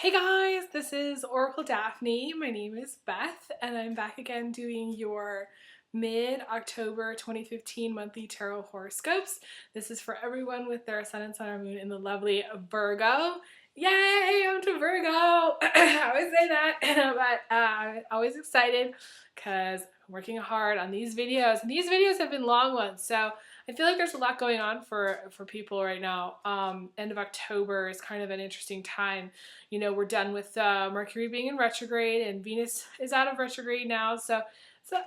Hey guys, this is Oracle Daphne. My name is Beth, and I'm back again doing your mid-October 2015 monthly tarot horoscopes. This is for everyone with their ascendant, sun, or moon in the lovely Virgo. Yay, I'm to Virgo! I always say that, but I'm always excited because I'm working hard on these videos. And these videos have been long ones, so I feel like there's a lot going on for people right now. End of October is kind of an interesting time. You know, we're done with Mercury being in retrograde, and Venus is out of retrograde now. So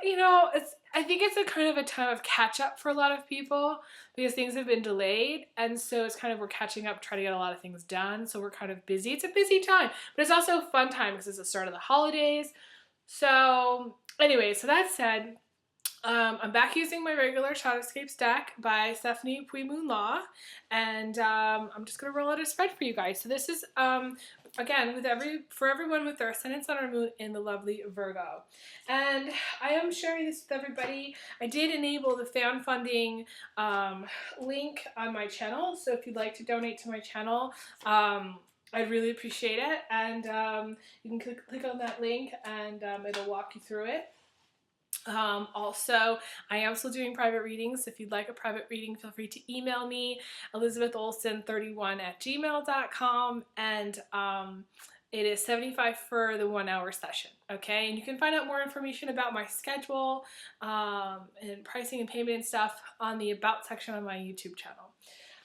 you know, I think it's a kind of a time of catch up for a lot of people because things have been delayed, and so it's kind of we're catching up, trying to get a lot of things done. So we're kind of busy. It's a busy time, but it's also a fun time because it's the start of the holidays. So anyway, so that said, I'm back using my regular Shadowscapes deck by Stephanie Puy-Moon Law, and I'm just going to roll out a spread for you guys. So this is, again, for everyone with their ascendant, sun, or moon in the lovely Virgo. And I am sharing this with everybody. I did enable the fan funding link on my channel, so if you'd like to donate to my channel, I'd really appreciate it. And you can click on that link, and it'll walk you through it. Also, I am still doing private readings. If you'd like a private reading, feel free to email me, elizabetholson31@gmail.com, and it is $75 for the 1 hour session, okay? And you can find out more information about my schedule and pricing and payment and stuff on the About section on my YouTube channel.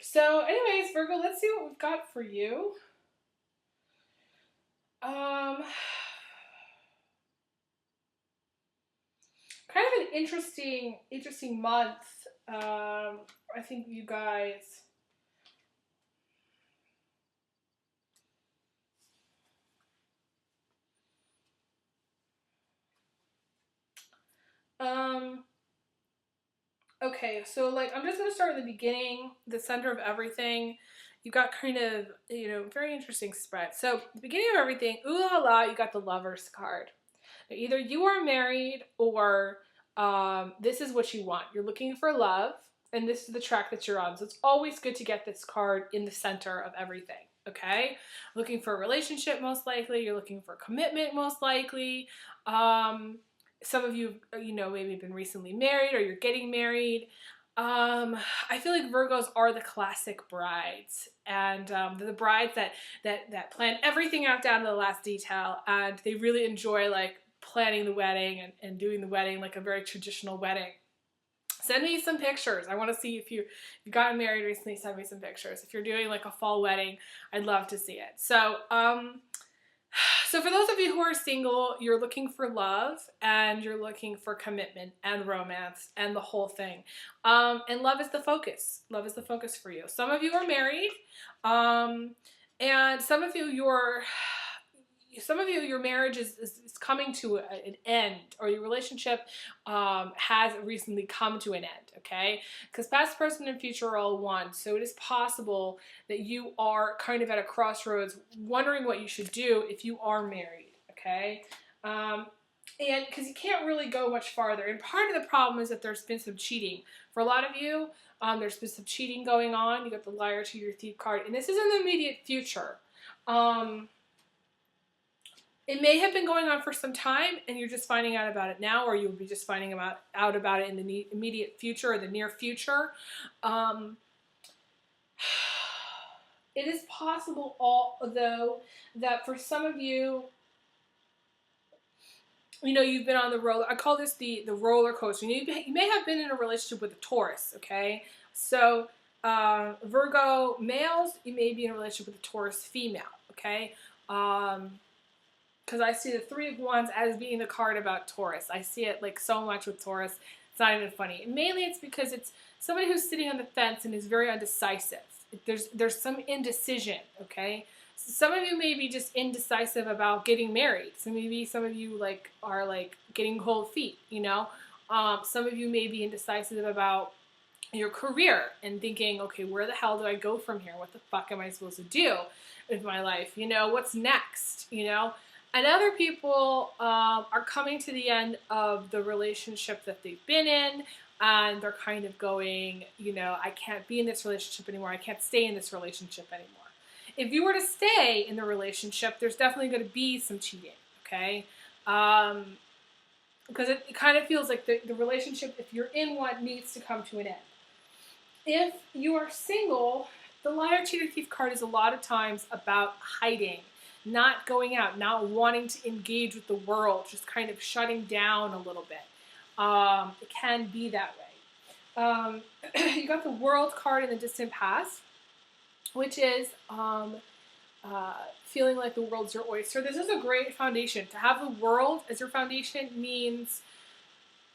So anyways, Virgo, let's see what we've got for you. Kind of an interesting month. I think you guys. Okay, so like I'm just gonna start at the beginning, the center of everything. You got kind of, you know, very interesting spread. So the beginning of everything, ooh la la, you got the Lovers card. Now, either you are married or this is what you want. You're looking for love, and this is the track that you're on. So it's always good to get this card in the center of everything, okay? Looking for a relationship, most likely. You're looking for commitment, most likely. Some of you, you know, maybe been recently married or you're getting married. I feel like Virgos are the classic brides, and the brides that plan everything out down to the last detail, and they really enjoy like planning the wedding and doing the wedding like a very traditional wedding. Send me some pictures. I want to see if you've gotten married recently. Send me some pictures. If you're doing like a fall wedding, I'd love to see it. So for those of you who are single, you're looking for love, and you're looking for commitment and romance and the whole thing. And love is the focus. Love is the focus for you. Some of you are married, and some of you your marriage is coming to an end, or your relationship has recently come to an end, okay? Because past, present, and future are all one. So it is possible that you are kind of at a crossroads wondering what you should do if you are married, okay? And because you can't really go much farther. And part of the problem is that there's been some cheating. For a lot of you, there's been some cheating going on. You got the liar, cheater, thief card. And this is in the immediate future. It may have been going on for some time, and you're just finding out about it now, or you'll be just finding out about it in the immediate future or the near future. It is possible, although, that for some of you, you know, you've been on the roller. I call this the roller coaster. You may have been in a relationship with a Taurus, okay? So Virgo males, you may be in a relationship with a Taurus female, okay? Because I see the Three of Wands as being the card about Taurus. I see it like so much with Taurus. It's not even funny. And mainly it's because it's somebody who's sitting on the fence and is very undecisive. There's some indecision, okay? So some of you may be just indecisive about getting married. So maybe some of you like are like getting cold feet, you know? Some of you may be indecisive about your career and thinking, okay, where the hell do I go from here? What the fuck am I supposed to do with my life? You know, what's next, you know? And other people are coming to the end of the relationship that they've been in, and they're kind of going, you know, I can't be in this relationship anymore. I can't stay in this relationship anymore. If you were to stay in the relationship, there's definitely going to be some cheating, okay? Because it kind of feels like the relationship, if you're in one, needs to come to an end. If you are single, the liar, cheater, thief card is a lot of times about hiding, not going out, not wanting to engage with the world, just kind of shutting down a little bit. It can be that way. You got the World card in the distant past, which is feeling like the world's your oyster. This is a great foundation. To have the world as your foundation means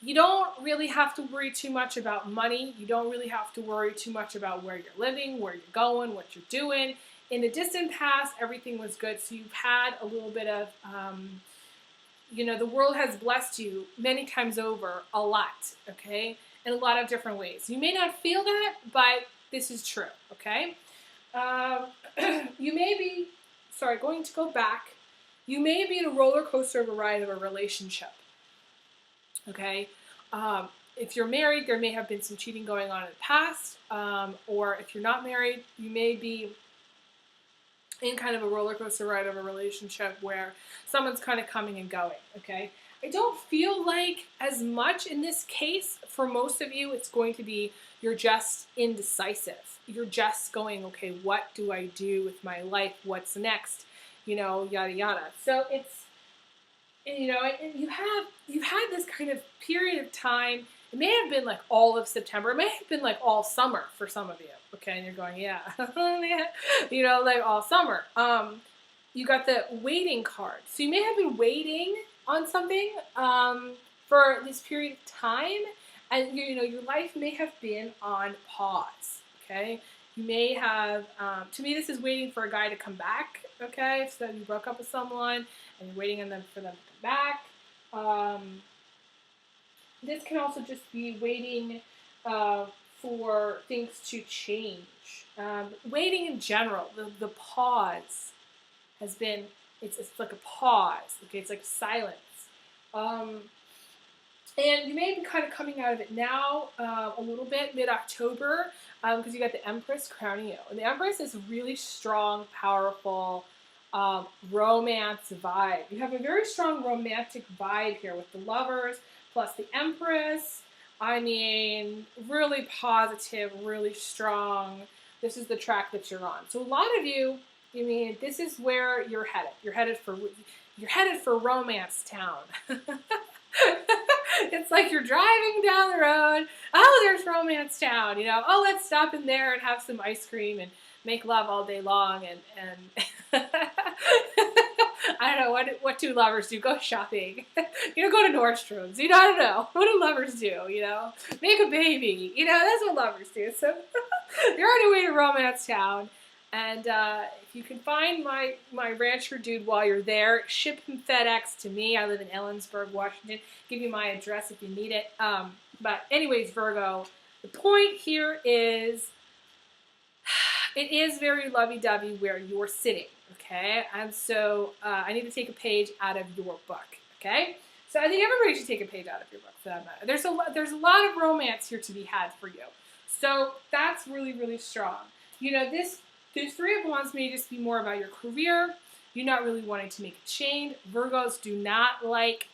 you don't really have to worry too much about money. You don't really have to worry too much about where you're living, where you're going, what you're doing. In the distant past, everything was good. So you've had a little bit of, the world has blessed you many times over, a lot, okay? In a lot of different ways. You may not feel that, but this is true, okay? You may be, going to go back. You may be in a roller coaster of a ride of a relationship. Okay, if you're married, there may have been some cheating going on in the past, or if you're not married, you may be in kind of a roller coaster ride of a relationship where someone's kind of coming and going, okay? I don't feel like as much in this case, for most of you, it's going to be you're just indecisive. You're just going, okay, what do I do with my life? What's next? Yada, yada. So it's, and you've had this kind of period of time. It may have been like all of September. It may have been like all summer for some of you. Okay, and you're going, yeah, like all summer. You got the waiting card. So you may have been waiting on something for this period of time, and your life may have been on pause. Okay, you may have. To me, this is waiting for a guy to come back. Okay, so you broke up with someone and you're waiting on them for them to come back. This can also just be waiting for things to change. Waiting in general, the pause has been, it's like a pause, okay, it's like silence. And you may be kind of coming out of it now a little bit, mid-October, because you got the Empress crowning you. And the Empress is a really strong, powerful, romance vibe. You have a very strong romantic vibe here with the Lovers, plus the Empress. I mean, really positive, really strong. This is the track that you're on. So a lot of you, this is where you're headed. You're headed for romance town. It's like you're driving down the road. Oh, there's romance town. Oh, let's stop in there and have some ice cream and make love all day long. And I don't know what do lovers do? Go shopping. Go to Nordstrom's. I don't know. What do lovers do? Make a baby. That's what lovers do. So you're on your way to romance town. And if you can find my rancher dude while you're there, ship him FedEx to me. I live in Ellensburg, Washington. Give you my address if you need it. But anyways, Virgo, the point here is it is very lovey-dovey where you're sitting, okay? And so I need to take a page out of your book, okay? So I think everybody should take a page out of your book for that matter. There's a lot of romance here to be had for you. So that's really, really strong. This Three of Wands may just be more about your career. You're not really wanting to make a change. Virgos do not like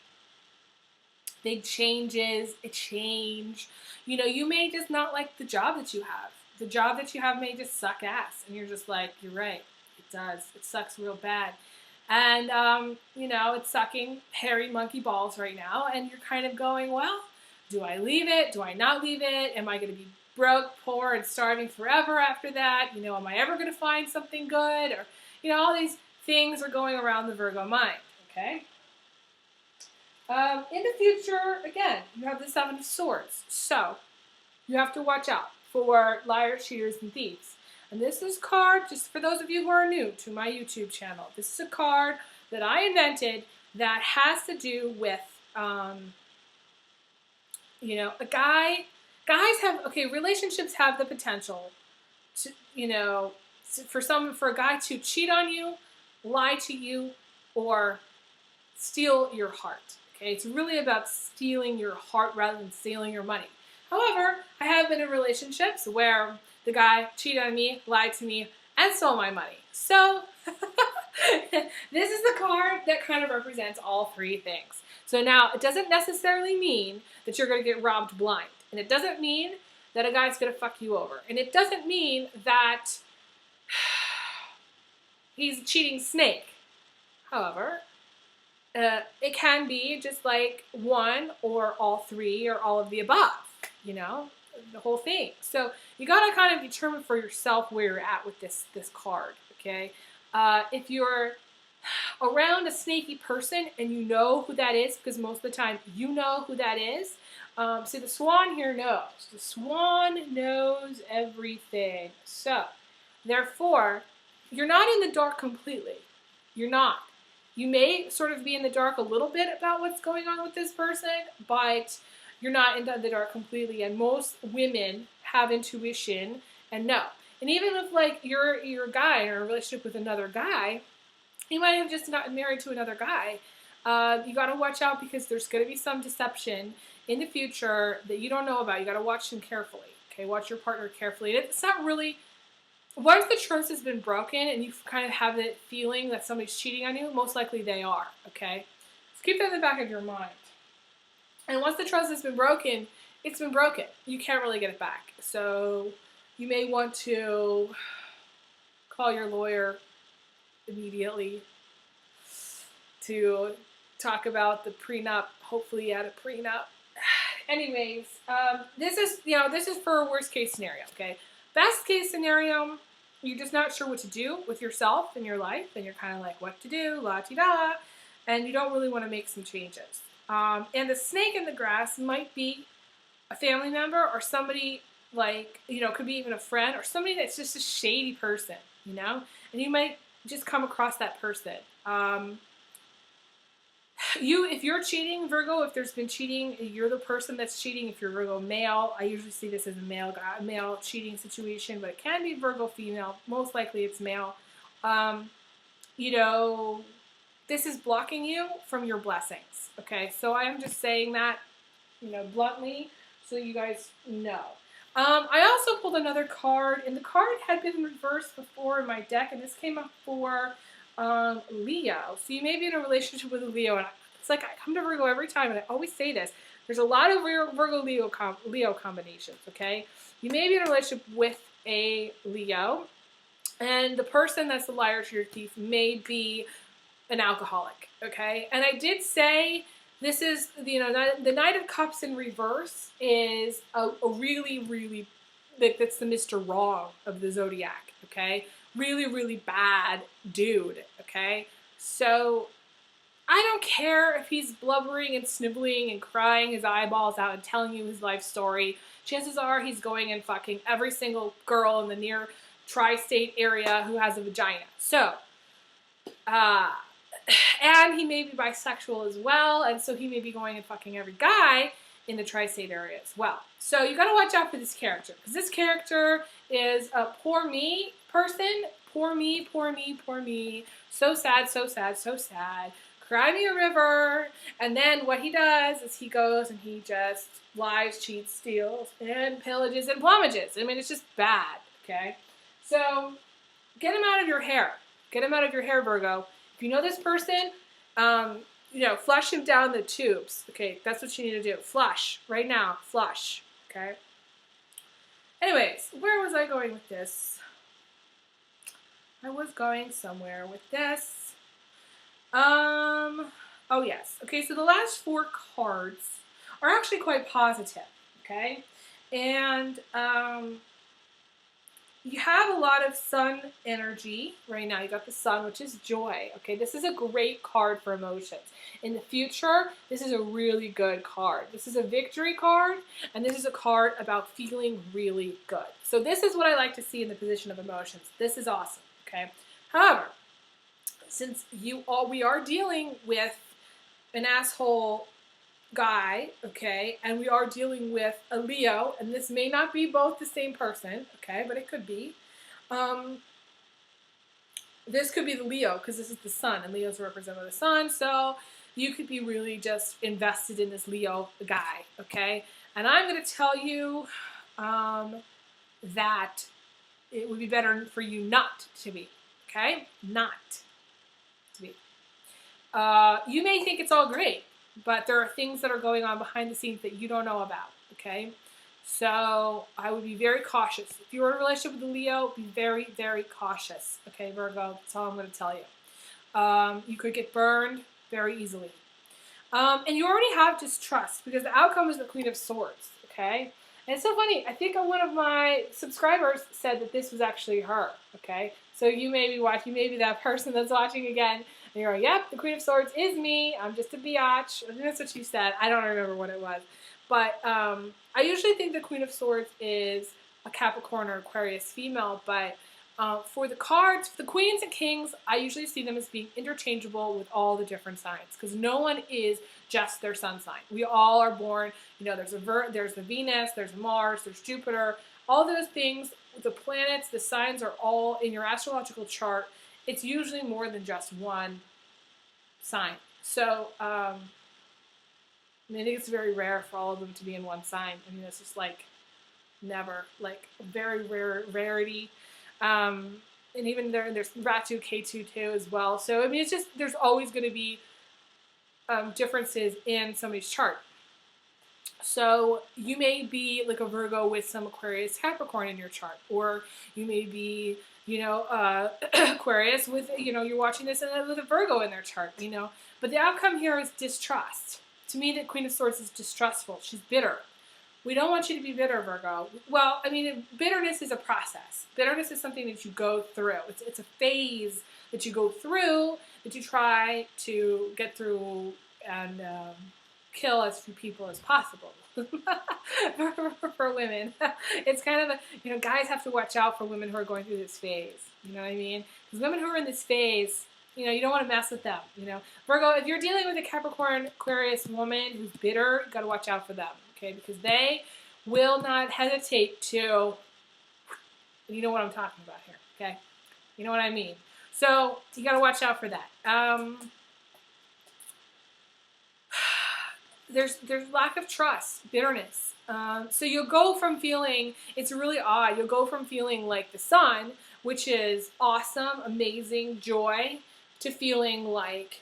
big changes, a change. You may just not like the job that you have. The job that you have may just suck ass. And you're just like, you're right, it does. It sucks real bad. And, it's sucking hairy monkey balls right now. And you're kind of going, well, do I leave it? Do I not leave it? Am I going to be broke, poor, and starving forever after that? Am I ever going to find something good? Or, all these things are going around the Virgo mind, okay? In the future, again, you have the Seven of Swords. So, you have to watch out for liars, cheaters, and thieves. And this is a card, just for those of you who are new to my YouTube channel, this is a card that I invented that has to do with, relationships have the potential to, for a guy to cheat on you, lie to you, or steal your heart. Okay, it's really about stealing your heart rather than stealing your money. However, I have been in relationships where the guy cheated on me, lied to me, and stole my money. So this is the card that kind of represents all three things. So now it doesn't necessarily mean that you're going to get robbed blind. And it doesn't mean that a guy's going to fuck you over. And it doesn't mean that he's a cheating snake. However, it can be just like one or all three or all of the above, you know, the whole thing. So you got to kind of determine for yourself where you're at with this card, okay? If you're around a snaky person and you know who that is, because most of the time you know who that is. See, the swan here knows. The swan knows everything. So, therefore, you're not in the dark completely. You're not. You may sort of be in the dark a little bit about what's going on with this person, but you're not in the dark completely. And most women have intuition and know. And even if like you're a guy or a relationship with another guy, you might have just not married to another guy. You got to watch out because there's going to be some deception in the future that you don't know about. You got to watch them carefully. Okay, watch your partner carefully. And it's not really. Once the trust has been broken and you kind of have the feeling that somebody's cheating on you, most likely they are, okay? So keep that in the back of your mind. And once the trust has been broken, it's been broken. You can't really get it back. So you may want to call your lawyer immediately to talk about the prenup, hopefully at a prenup. Anyways, this is for a worst case scenario, okay? Best case scenario, you're just not sure what to do with yourself in your life, and you're kind of like, what to do, la-ti-da, and you don't really want to make some changes. And the snake in the grass might be a family member or somebody like, could be even a friend or somebody that's just a shady person, and you might just come across that person. If you're cheating, Virgo, if there's been cheating, you're the person that's cheating. If you're Virgo male, I usually see this as a male cheating situation, but it can be Virgo female. Most likely it's male. This is blocking you from your blessings. Okay, so I'm just saying that, bluntly, so you guys know. I also pulled another card, and the card had been reversed before in my deck, and this came up for Leo. So you may be in a relationship with a Leo, and it's like I come to Virgo every time, and I always say this. There's a lot of Virgo-Leo combinations, okay? You may be in a relationship with a Leo, and the person that's the liar to your thief may be an alcoholic, okay? And I did say this is, the Knight of Cups in reverse is a really, really, that's the Mr. Wrong of the Zodiac, okay? Really, really bad dude, okay? So I don't care if he's blubbering and sniveling and crying his eyeballs out and telling you his life story. Chances are he's going and fucking every single girl in the near tri-state area who has a vagina. So, and he may be bisexual as well, and so he may be going and fucking every guy in the tri-state area as well. So you gotta watch out for this character, because this character is a poor me person. Poor me, poor me, poor me. So sad, so sad, so sad. Cry me a river. And then what he does is he goes and he just lies, cheats, steals, and pillages and plummages. I mean, it's just bad, okay? So get him out of your hair. Get him out of your hair, Virgo. If you know this person, flush him down the tubes. Okay, that's what you need to do. Flush. Right now. Flush. Okay? Anyways, where was I going with this? I was going somewhere with this. Oh yes. Okay, so the last 4 cards are actually quite positive. Okay? And, you have a lot of sun energy right now. You got the sun, which is joy. Okay, this is a great card for emotions. In the future, this is a really good card. This is a victory card, and this is a card about feeling really good. So this is what I like to see in the position of emotions. This is awesome. Okay. However, since we are dealing with an asshole guy, okay, and we are dealing with a Leo, and this may not be both the same person, okay, but it could be. This could be the Leo, because this is the sun, and Leo's a representative of the sun, so you could be really just invested in this Leo guy, okay? And I'm going to tell you that it would be better for you not to be, okay? Not to be. You may think it's all great, but there are things that are going on behind the scenes that you don't know about, okay? So I would be very cautious. If you're in a relationship with a Leo, be very, very cautious, okay, Virgo? That's all I'm going to tell you. You could get burned very easily. And you already have distrust because the outcome is the Queen of Swords, okay? And it's so funny. I think one of my subscribers said that this was actually her, okay? So you may be watching, maybe that person that's watching again, and you're like, yep, the Queen of Swords is me. I'm just a biatch. I think that's what she said. I don't remember what it was. But I usually think the Queen of Swords is a Capricorn or Aquarius female, but for the cards, for the queens and kings, I usually see them as being interchangeable with all the different signs because no one is just their sun sign. We all are born, you know, there's the Venus, there's Mars, there's Jupiter, all those things, the planets, the signs are all in your astrological chart. It's usually more than just one sign. So, I think it's very rare for all of them to be in one sign. I mean, it's just like never, like very rare rarity. And even there's Ratu K2 too as well. So, I mean, it's just, there's always going to be differences in somebody's chart. So, you may be like a Virgo with some Aquarius Capricorn in your chart. Or you may be, you know, Aquarius with, you know, you're watching this and with a Virgo in their chart, you know. But the outcome here is distrust. To me, the Queen of Swords is distrustful. She's bitter. We don't want you to be bitter, Virgo. Well, I mean, bitterness is a process. Bitterness is something that you go through. It's a phase that you go through, that you try to get through and kill as few people as possible. for women. It's kind of you know, guys have to watch out for women who are going through this phase. You know what I mean? Because women who are in this phase, you know, you don't want to mess with them, you know. Virgo, if you're dealing with a Capricorn, Aquarius woman who's bitter, you got to watch out for them. Okay, because they will not hesitate to, you know what I'm talking about here, okay? You know what I mean. So, you got to watch out for that. There's lack of trust, bitterness. So you'll go from feeling, it's really odd, you'll go from feeling like the sun, which is awesome, amazing, joy, to feeling like,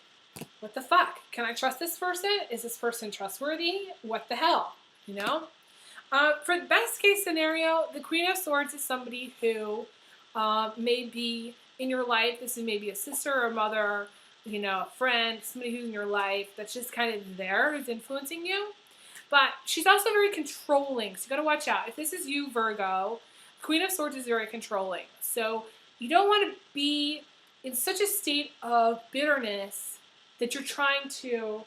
what the fuck? Can I trust this person? Is this person trustworthy? What the hell? You know? For the best case scenario, the Queen of Swords is somebody who may be in your life. This is maybe a sister or a mother, you know, a friend, somebody who's in your life that's just kind of there, who's influencing you. But she's also very controlling, so you got to watch out. If this is you, Virgo, Queen of Swords is very controlling. So you don't want to be in such a state of bitterness that you're trying to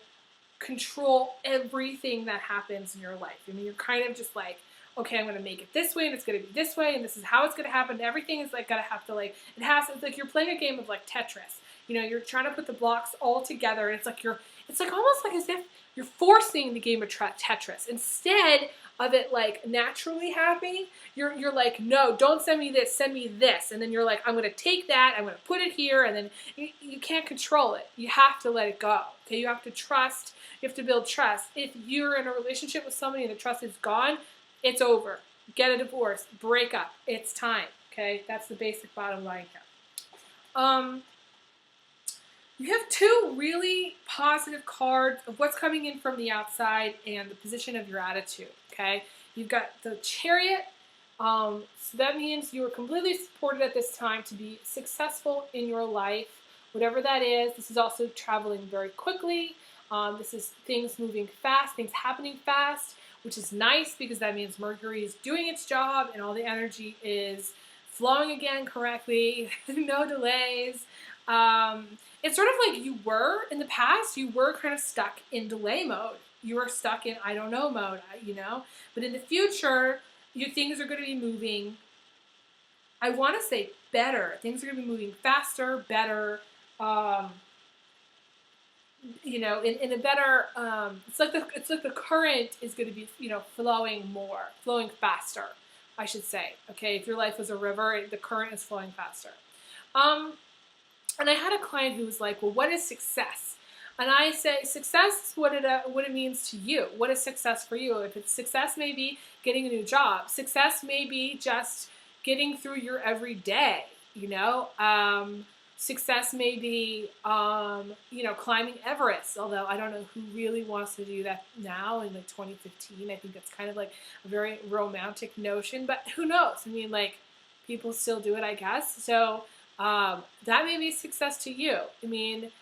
control everything that happens in your life. I mean, you're kind of just like, okay, I'm going to make it this way, and it's going to be this way, and this is how it's going to happen. Everything is like going to have to like, it's like you're playing a game of like Tetris. You know, you're trying to put the blocks all together, and it's like almost like as if you're forcing the game of Tetris. Instead of it like naturally happening, you're like, no, don't send me this. And then you're like, I'm going to take that, I'm going to put it here, and then you can't control it. You have to let it go. Okay, you have to trust. You have to build trust. If you're in a relationship with somebody and the trust is gone, it's over. Get a divorce. Break up. It's time. Okay, that's the basic bottom line here. You have two really positive cards of what's coming in from the outside and the position of your attitude, okay? You've got the Chariot, so that means you are completely supported at this time to be successful in your life, whatever that is. This is also traveling very quickly. This is things moving fast, things happening fast, which is nice because that means Mercury is doing its job and all the energy is flowing again correctly, no delays. It's sort of like you were in the past, you were kind of stuck in delay mode. You were stuck in I don't know mode, you know. But in the future, your things are going to be moving, I want to say better. Things are going to be moving faster, better, you know, in a better, it's like the current is going to be, you know, flowing faster, I should say. Okay, if your life was a river, the current is flowing faster. And I had a client who was like, well, what is success? And I say, success is what it means to you. What is success for you? If it's success, maybe getting a new job. Success may be just getting through your everyday, you know. Success may be, you know, climbing Everest, although I don't know who really wants to do that now in like 2015. I think that's kind of like a very romantic notion, but who knows? I mean, like, people still do it, I guess. So that may be success to you. I mean,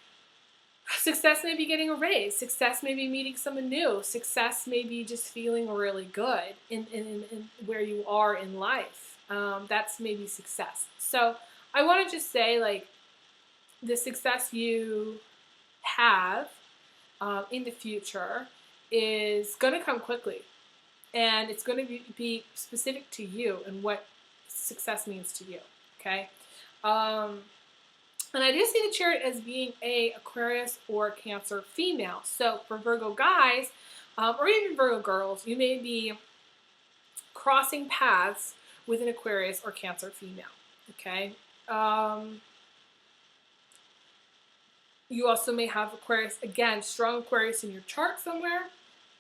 success may be getting a raise. Success may be meeting someone new. Success may be just feeling really good in where you are in life. That's maybe success. So I want to just say, like, the success you have in the future is going to come quickly. And it's going to be specific to you and what success means to you. Okay? And I do see the chart as being a Aquarius or Cancer female. So for Virgo guys, or even Virgo girls, you may be crossing paths with an Aquarius or Cancer female. Okay? You also may have Aquarius, again, strong Aquarius in your chart somewhere.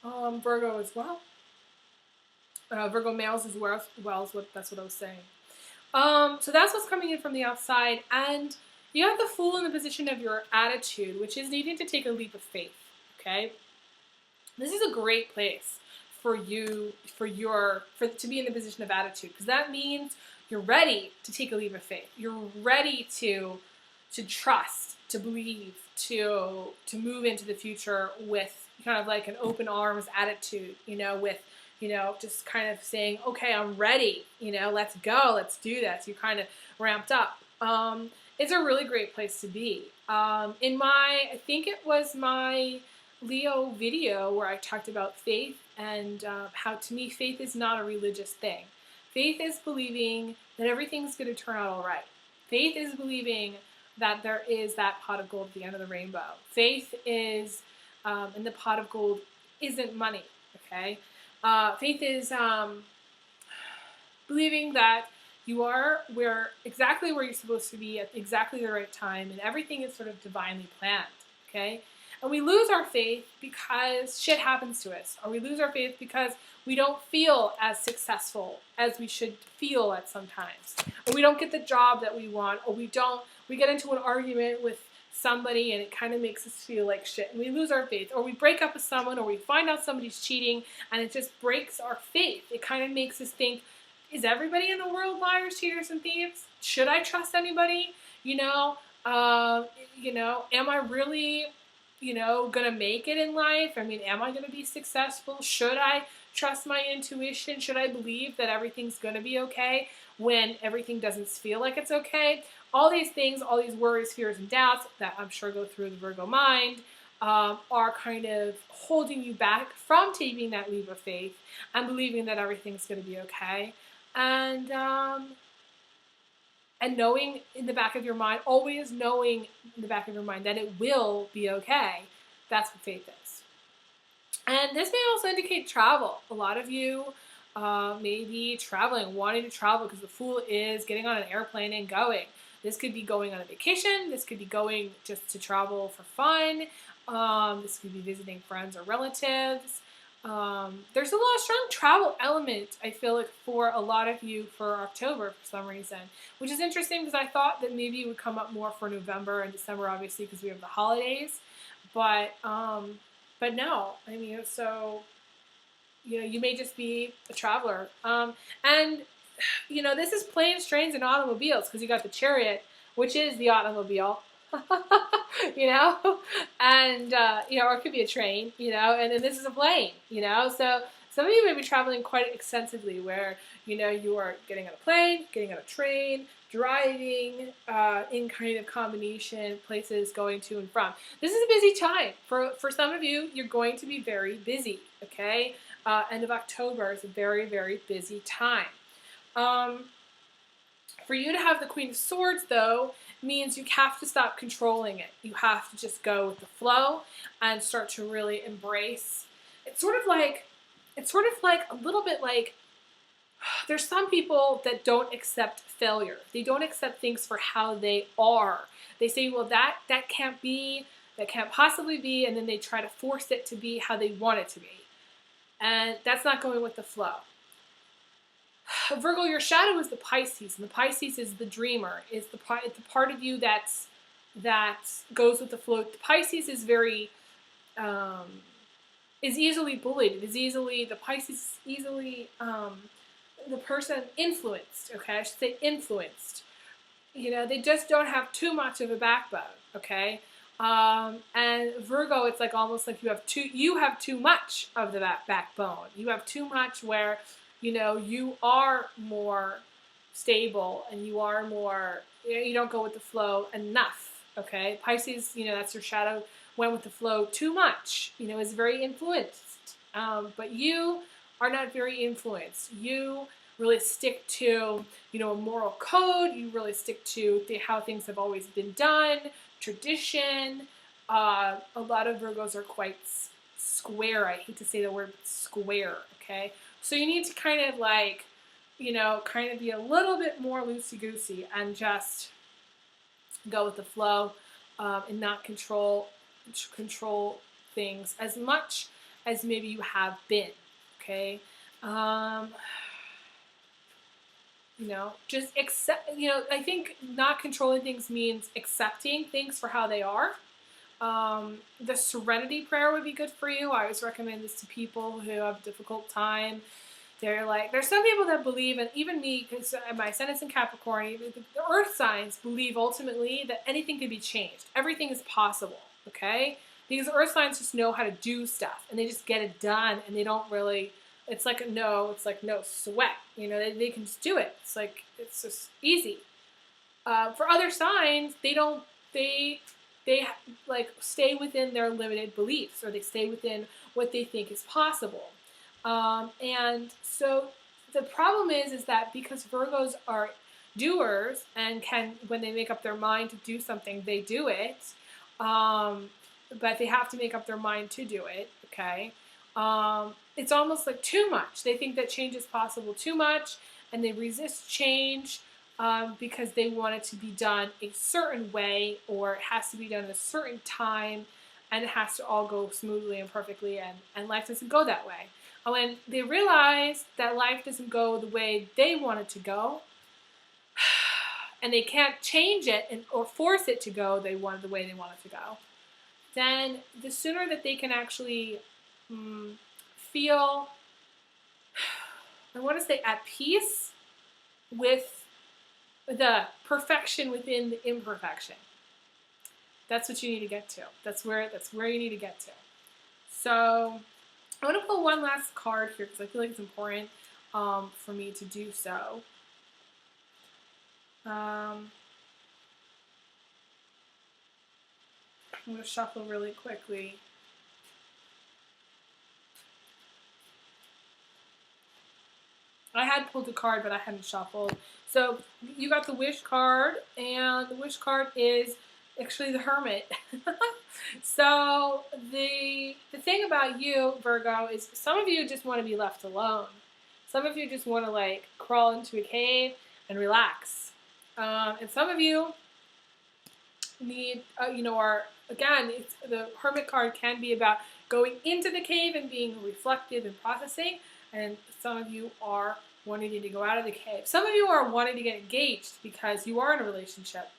Virgo as well. Virgo males as well, that's what I was saying. So that's what's coming in from the outside. And you have the Fool in the position of your attitude, which is needing to take a leap of faith, okay? This is a great place for you, to be in the position of attitude, because that means you're ready to take a leap of faith. You're ready to trust, to believe, to move into the future with kind of like an open arms attitude, you know, with, you know, just kind of saying, okay, I'm ready, you know, let's go, let's do this. You're kind of ramped up. It's a really great place to be. I think it was my Leo video where I talked about faith and how, to me, faith is not a religious thing. Faith is believing that everything's going to turn out all right. Faith is believing that there is that pot of gold at the end of the rainbow. Faith is, and the pot of gold isn't money, okay? Faith is believing that you are exactly where you're supposed to be at exactly the right time, and everything is sort of divinely planned, okay? And we lose our faith because shit happens to us, or we lose our faith because we don't feel as successful as we should feel at some times, or we don't get the job that we want, or we get into an argument with somebody and it kind of makes us feel like shit, and we lose our faith, or we break up with someone, or we find out somebody's cheating and it just breaks our faith. It kind of makes us think, is everybody in the world liars, cheaters, and thieves? Should I trust anybody? You know, am I really, gonna make it in life? I mean, am I gonna be successful? Should I trust my intuition? Should I believe that everything's gonna be okay when everything doesn't feel like it's okay? All these things, all these worries, fears, and doubts that I'm sure go through the Virgo mind are kind of holding you back from taking that leap of faith and believing that everything's going to be okay. And knowing in the back of your mind, always knowing in the back of your mind that it will be okay. That's what faith is. And this may also indicate travel. A lot of you may be traveling, wanting to travel, because the Fool is getting on an airplane and going. This could be going on a vacation. This could be going just to travel for fun. This could be visiting friends or relatives. There's a lot of strong travel element, I feel like, for a lot of you for October for some reason, which is interesting because I thought that maybe it would come up more for November and December, obviously, because we have the holidays. But no, I mean, so, you may just be a traveler. And this is planes, trains, and automobiles, because you got the Chariot, which is the automobile, and, or it could be a train, and then this is a plane, so some of you may be traveling quite extensively where, you are getting on a plane, getting on a train, driving, in kind of combination, places going to and from. This is a busy time. For some of you, you're going to be very busy, okay? End of October is a very, very busy time. For you to have the Queen of Swords, though, means you have to stop controlling it. You have to just go with the flow and start to really embrace. It's sort of like a little bit like, there's some people that don't accept failure. They don't accept things for how they are. They say, well, that can't be, that can't possibly be, and then they try to force it to be how they want it to be. And that's not going with the flow. Virgo, your shadow is the Pisces, and the Pisces is the dreamer, is the part of you that's that goes with the flow. Pisces is very is easily bullied. It is easily the Pisces is easily the person influenced. Okay, I should say influenced. You know, they just don't have too much of a backbone. Okay, and Virgo, it's like almost like you have too much of the backbone. You have too much where, you know, you are more stable and you are more, you don't go with the flow enough. Okay, Pisces, you know, that's your shadow, went with the flow too much, you know, is very influenced. But you are not very influenced. You really stick to, you know, a moral code. You really stick to how things have always been done, tradition. A lot of Virgos are quite square. I hate to say the word square, okay? So you need to kind of like, you know, kind of be a little bit more loosey-goosey and just go with the flow, and not control things as much as maybe you have been, okay? You know, just accept, you know, I think not controlling things means accepting things for how they are. The serenity prayer would be good for you. I always recommend this to people who have a difficult time. They're like, there's some people that believe, and even me, because my ascendant's in Capricorn, the earth signs believe ultimately that anything can be changed. Everything is possible, okay? Because earth signs just know how to do stuff, and they just get it done, and they don't really, it's like no sweat. You know, they can just do it. It's like, it's just easy. For other signs, they like stay within their limited beliefs, or they stay within what they think is possible. And so the problem is that because Virgos are doers and can, when they make up their mind to do something, they do it. But they have to make up their mind to do it, okay? It's almost like too much. They think that change is possible too much, and they resist change because they want it to be done a certain way, or it has to be done at a certain time, and it has to all go smoothly and perfectly, and life doesn't go that way. And when they realize that life doesn't go the way they want it to go, and they can't change it or force it to go the way they want it to go, then the sooner that they can actually feel, I want to say, at peace with the perfection within the imperfection. That's what you need to get to. That's where you need to get to. So I want to pull one last card here because I feel like it's important for me to do so. I'm going to shuffle really quickly. I had pulled a card, but I hadn't shuffled. So you got the wish card, and the wish card is actually the Hermit. So the thing about you, Virgo, is some of you just want to be left alone. Some of you just want to like crawl into a cave and relax. And some of you need, you know, again, the Hermit card can be about going into the cave and being reflective and processing. And some of you are wanting to go out of the cave. Some of you are wanting to get engaged because you are in a relationship.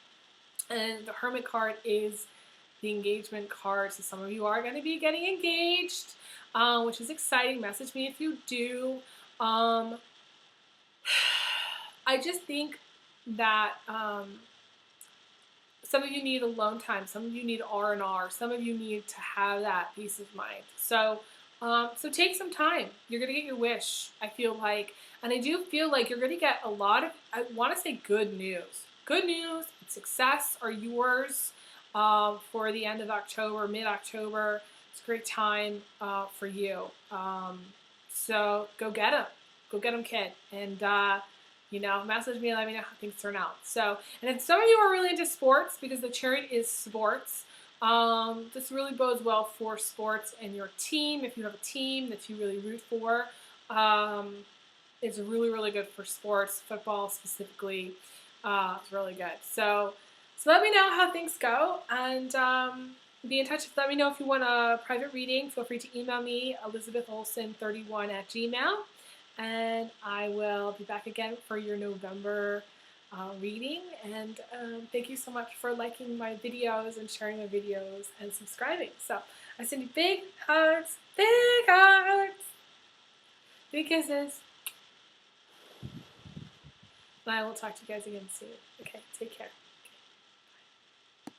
And the Hermit card is the engagement card. So some of you are going to be getting engaged, which is exciting. Message me if you do. I just think that some of you need alone time. Some of you need R&R. Some of you need to have that peace of mind. So take some time. You're going to get your wish, I feel like. And I do feel like you're going to get a lot of, I want to say, good news. Good news and success are yours for the end of October, mid-October. It's a great time for you. So go get them. Go get them, kid. And, you know, message me and let me know how things turn out. So, and if some of you are really into sports, because the Chariot is sports, this really bodes well for sports and your team. If you have a team that you really root for, it's really, really good for sports, football specifically. It's really good. So let me know how things go, and be in touch. Let me know if you want a private reading. Feel free to email me, elizabetholson31@gmail.com, and I will be back again for your November reading. And thank you so much for liking my videos and sharing my videos and subscribing. So I send you big hugs, big kisses. And I will talk to you guys again soon. Okay, take care.